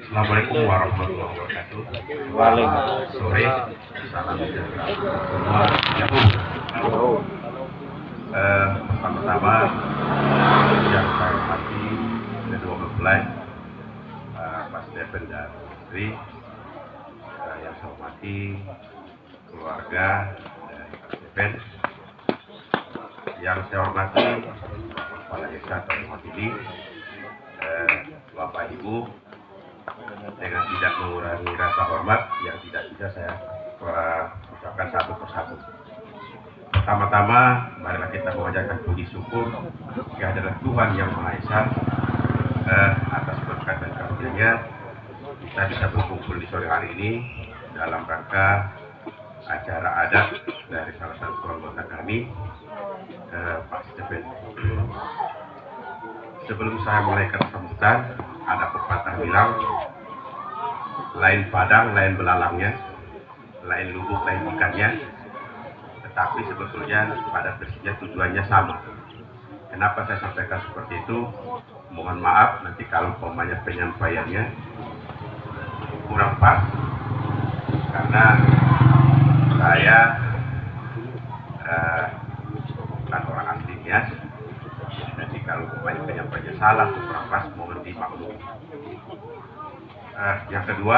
Assalamualaikum warahmatullahi wabarakatuh. Waalaikumsalam. Sore, salam sejahtera semua. Pertama-tama yang saya hormati kedua mempelai, Mas Depen dan Putri, yang saya hormati keluarga dari Mas Depen, yang saya hormati Kepala Desa atau Mewakili, Bapak Ibu, dengan tidak mengurangi rasa hormat yang tidak bisa saya ucapkan satu persatu. Pertama-tama, marilah kita memanjatkan puji syukur kehadirat Tuhan Yang Maha Esa atas berkat dan karunia-Nya kita bisa berkumpul di sore hari ini dalam rangka acara adat dari salah satu anggota kami, Pak Stephen. Sebelum saya mulai kata sambutan, ada pepatah bilang, lain padang, lain belalangnya, lain lubuk, lain ikannya, tetapi sebetulnya pada prinsipnya tujuannya sama. Kenapa saya sampaikan seperti itu? Mohon maaf nanti kalau umpamanya penyampaiannya kurang pas, karena saya bukan orang aslinya. Jadi kalau penyampaiannya salah, kurang pas, mohon dimaklumi. Yang kedua,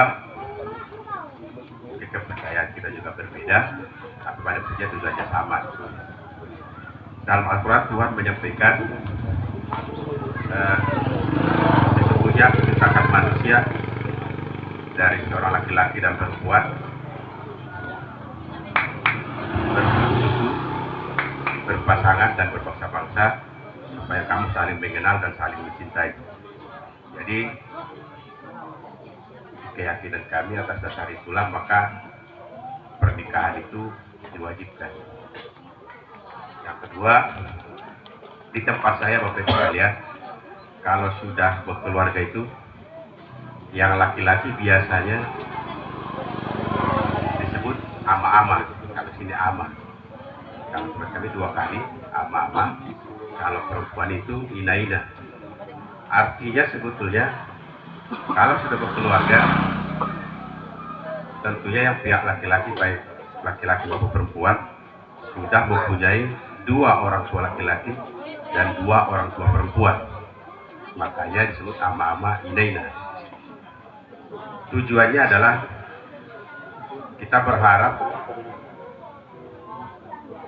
kepercayaan kita juga berbeda, tapi pada prinsipnya tujuannya sama. Dalam Al-Quran Tuhan menyampaikan sesungguhnya menciptakan manusia dari seorang laki-laki dan perempuan bersuku, berpasangan dan berbangsa-bangsa supaya kamu saling mengenal dan saling mencintai. Jadi keyakinan kami atas dasar itulah maka pernikahan itu diwajibkan. Yang kedua, di tempat saya Bapak Ibu sekalian, kalau sudah berkeluarga itu, yang laki-laki biasanya disebut ama-ama, kalau sini ama. Kalau tempat kami 2 kali, ama-ama. Kalau perempuan itu ina-ina. Artinya sebetulnya kalau sudah berkeluarga, tentunya yang pihak laki-laki, baik laki-laki maupun perempuan, sudah mempunyai 2 orang tua laki-laki dan 2 orang tua perempuan. Makanya disebut ama-ama ina-ina. Tujuannya adalah kita berharap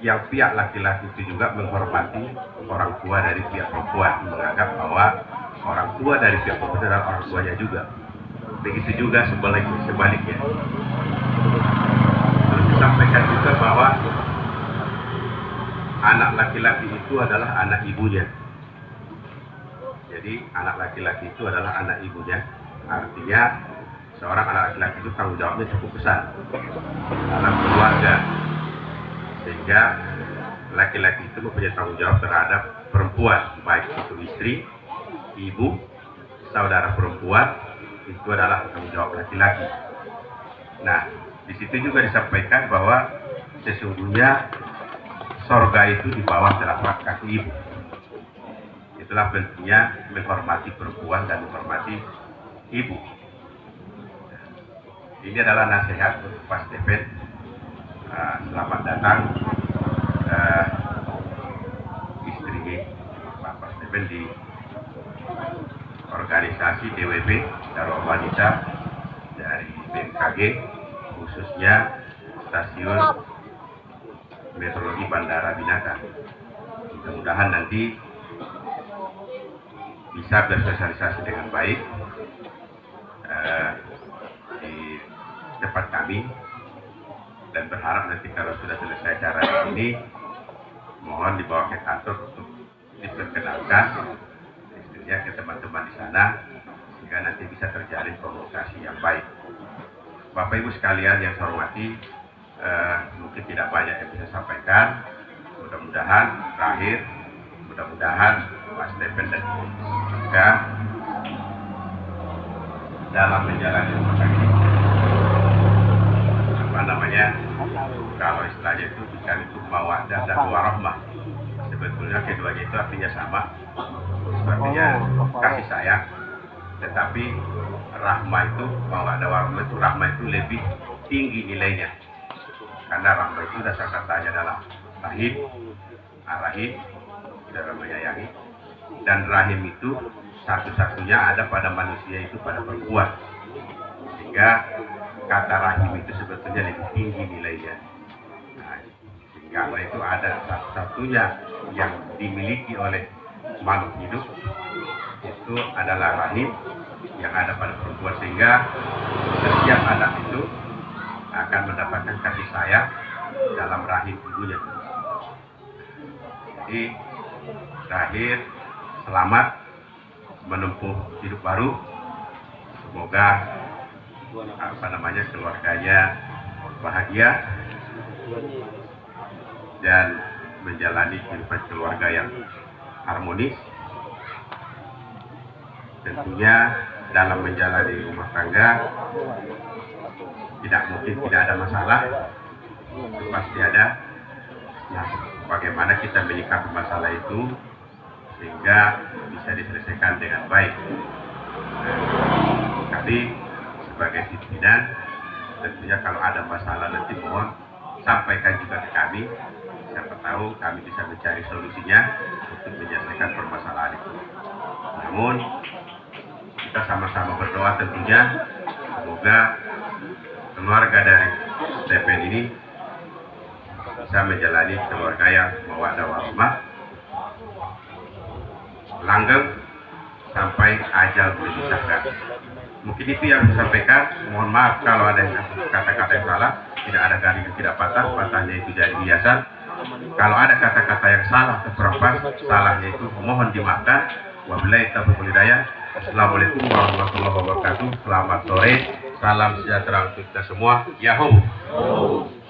yang pihak laki-laki itu juga menghormati orang tua dari pihak perempuan, menganggap bahwa orang tua dari pihak perempuan adalah orang tuanya juga. Begitu juga sebaliknya. Terus disampaikan juga bahwa anak laki-laki itu adalah anak ibunya. Jadi anak laki-laki itu adalah anak ibunya. Artinya seorang anak laki-laki itu tanggung jawabnya cukup besar dalam keluarga. Sehingga laki-laki itu mempunyai tanggung jawab terhadap perempuan, baik itu istri, ibu, saudara perempuan, itu adalah tanggung jawab laki-laki. Nah, di situ juga disampaikan bahwa sesungguhnya sorga itu di bawah telapak kaki ibu. Itulah pentingnya menghormati perempuan dan menghormati ibu. Ini adalah nasihat untuk Pak Stephen. Selamat datang istri Bapak Stephen di organisasi DWB Darul Wanita dari BMKG, khususnya Stasiun Meteorologi Bandara Binaka. Mudah-mudahan nanti bisa bersosialisasi dengan baik di tempat kami, dan berharap nanti kalau sudah selesai acara ini, mohon dibawa ke kantor untuk diperkenalkan istrinya ke teman-teman di sana, sehingga nanti bisa terjalin komunikasi yang baik. Bapak Ibu sekalian yang saya hormati, mungkin tidak banyak yang bisa sampaikan. Mudah-mudahan terakhir, mudah-mudahan Mas Stephen dan juga dalam menjalani rumah sakit, kalau istilahnya itu bukan itu mawaddah dan warahmah. Sebetulnya keduanya itu artinya sama, artinya kasih sayang, tetapi rahma itu, mawaddah warahmah itu, rahma itu lebih tinggi nilainya. Karena rahma itu dasar katanya adalah rahim, rahim, saudara menyayangi. Dan rahim itu satu-satunya ada pada manusia itu pada perempuan. Sehingga kata rahim itu sebetulnya lebih tinggi nilainya. Nah, sehingga itu ada satu-satunya yang dimiliki oleh makhluk hidup itu adalah rahim yang ada pada perempuan, sehingga setiap anak itu akan mendapatkan kasih sayang dalam rahim ibunya. Jadi terakhir, selamat menempuh hidup baru. Semoga keluarganya bahagia dan menjalani kehidupan keluarga yang harmonis. Tentunya dalam menjalani rumah tangga tidak mungkin tidak ada masalah, itu pasti ada. Nah, bagaimana kita menyikapi masalah itu sehingga bisa diselesaikan dengan baik. Tapi sebagai pimpinan, tentunya kalau ada masalah nanti mohon sampaikan juga ke kami. Siapa tahu kami bisa mencari solusinya untuk menyelesaikan permasalahan itu. Namun kita sama-sama berdoa tentunya semoga keluarga dari TPN ini bisa menjalani keluarga yang mawaddah warahmah, langgeng sampai ajal berpisahkan. Mungkin itu yang saya sampaikan. Mohon maaf kalau ada kata-kata yang salah. Tidak ada garis yang tidak patah, patahnya itu jadi hiasan. Kalau ada kata-kata yang salah atau kurang pas, salahnya itu mohon dimaafkan. Wabillahi taufiq wal hidayah. Assalamualaikum warahmatullahi wabarakatuh. Selamat sore, salam sejahtera untuk kita semua. Yahoo.